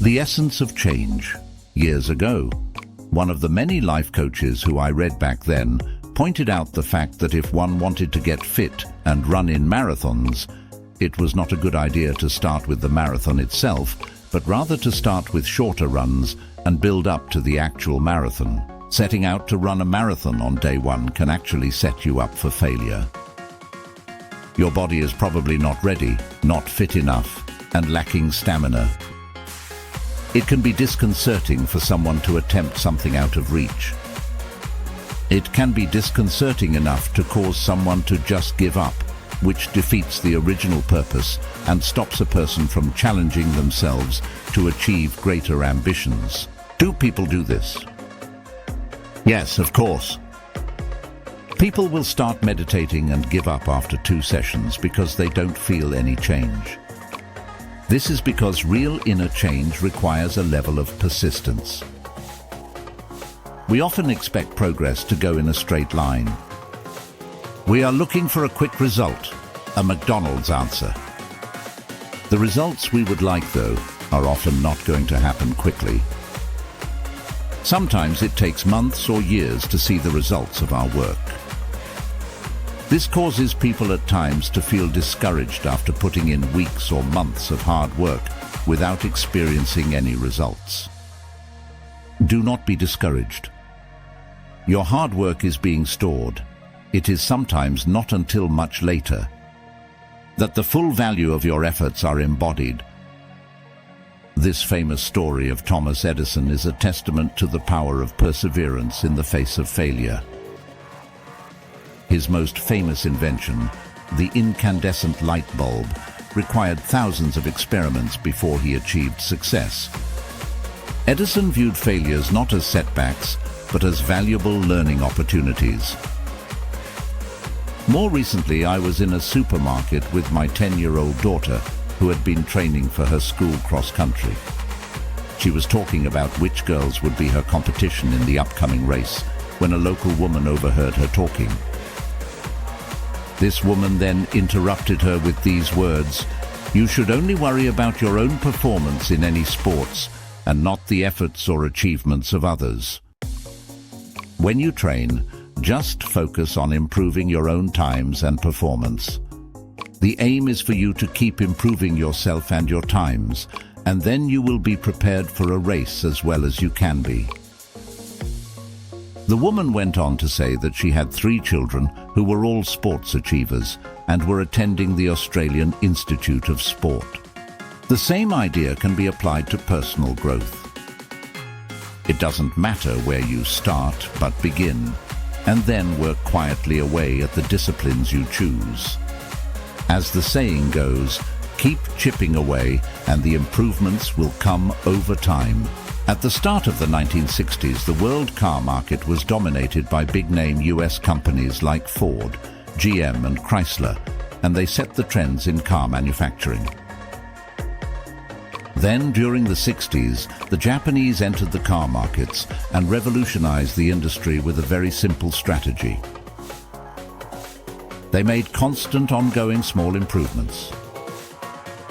The Essence of Change. Years ago, one of the many life coaches who I read back then pointed out the fact that if one wanted to get fit and run in marathons, it was not a good idea to start with the marathon itself, but rather to start with shorter runs and build up to the actual marathon. Setting out to run a marathon on day one can actually set you up for failure. Your body is probably not ready, not fit enough, and lacking stamina. It can be disconcerting for someone to attempt something out of reach. It can be disconcerting enough to cause someone to just give up, which defeats the original purpose and stops a person from challenging themselves to achieve greater ambitions. Do people do this? Yes, of course. People will start meditating and give up after 2 sessions because they don't feel any change. This is because real inner change requires a level of persistence. We often expect progress to go in a straight line. We are looking for a quick result, a McDonald's answer. The results we would like, though, are often not going to happen quickly. Sometimes it takes months or years to see the results of our work. This causes people at times to feel discouraged after putting in weeks or months of hard work without experiencing any results. Do not be discouraged. Your hard work is being stored. It is sometimes not until much later that the full value of your efforts are embodied. This famous story of Thomas Edison is a testament to the power of perseverance in the face of failure. His most famous invention, the incandescent light bulb, required thousands of experiments before he achieved success. Edison viewed failures not as setbacks, but as valuable learning opportunities. More recently, I was in a supermarket with my 10-year-old daughter, who had been training for her school cross-country. She was talking about which girls would be her competition in the upcoming race, when a local woman overheard her talking. This woman then interrupted her with these words, "You should only worry about your own performance in any sports and not the efforts or achievements of others. When you train, just focus on improving your own times and performance. The aim is for you to keep improving yourself and your times, and then you will be prepared for a race as well as you can be." The woman went on to say that she had 3 children who were all sports achievers and were attending the Australian Institute of Sport. The same idea can be applied to personal growth. It doesn't matter where you start, but begin, and then work quietly away at the disciplines you choose. As the saying goes, keep chipping away and the improvements will come over time. At the start of the 1960s, the world car market was dominated by big-name US companies like Ford, GM and Chrysler, and they set the trends in car manufacturing. Then, during the 60s, the Japanese entered the car markets and revolutionized the industry with a very simple strategy. They made constant, ongoing small improvements.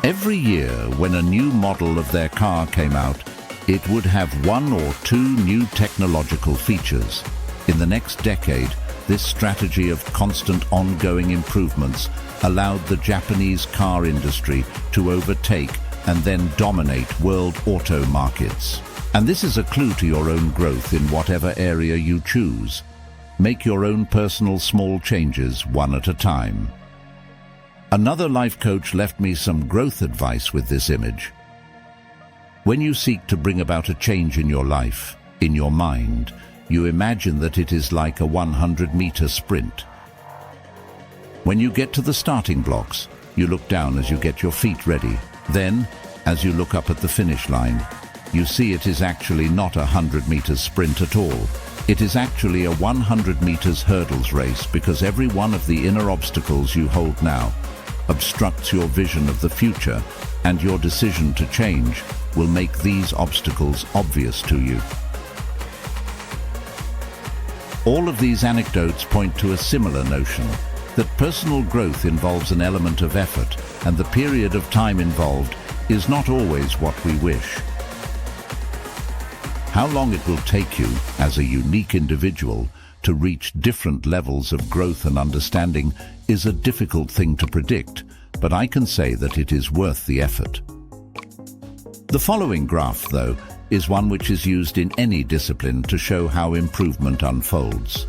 Every year, when a new model of their car came out, it would have 1 or 2 new technological features. In the next decade, this strategy of constant ongoing improvements allowed the Japanese car industry to overtake and then dominate world auto markets. And this is a clue to your own growth in whatever area you choose. Make your own personal small changes one at a time. Another life coach left me some growth advice with this image. When you seek to bring about a change in your life, in your mind, you imagine that it is like a 100-meter sprint. When you get to the starting blocks, you look down as you get your feet ready. Then, as you look up at the finish line, you see it is actually not a 100-meter sprint at all. It is actually a 100 meters hurdles race, because every one of the inner obstacles you hold now obstructs your vision of the future, and your decision to change will make these obstacles obvious to you. All of these anecdotes point to a similar notion, that personal growth involves an element of effort, and the period of time involved is not always what we wish. How long it will take you, as a unique individual, to reach different levels of growth and understanding is a difficult thing to predict, but I can say that it is worth the effort. The following graph, though, is one which is used in any discipline to show how improvement unfolds.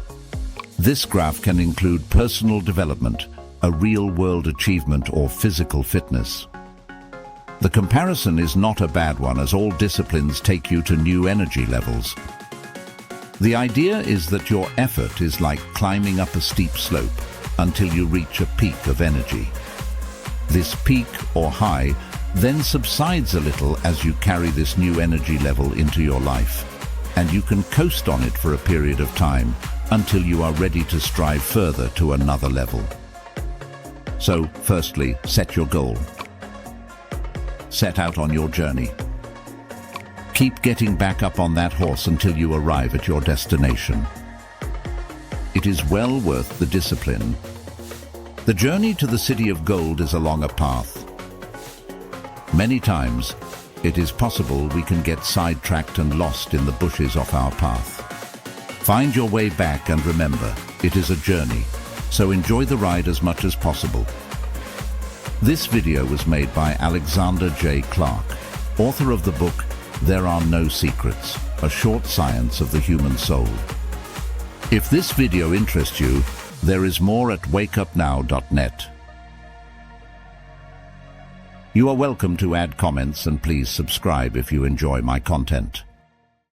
This graph can include personal development, a real-world achievement, or physical fitness. The comparison is not a bad one, as all disciplines take you to new energy levels. The idea is that your effort is like climbing up a steep slope until you reach a peak of energy. This peak or high then subsides a little as you carry this new energy level into your life, and you can coast on it for a period of time until you are ready to strive further to another level. So, firstly, set your goal. Set out on your journey. Keep getting back up on that horse until you arrive at your destination. It is well worth the discipline. The journey to the City of Gold is along a path. Many times, it is possible we can get sidetracked and lost in the bushes off our path. Find your way back, and remember, it is a journey, so enjoy the ride as much as possible. This video was made by Alexander J. Clark, author of the book There Are No Secrets, A Short Science of the Human Soul. If this video interests you, there is more at wakeupnow.net. You are welcome to add comments, and please subscribe if you enjoy my content.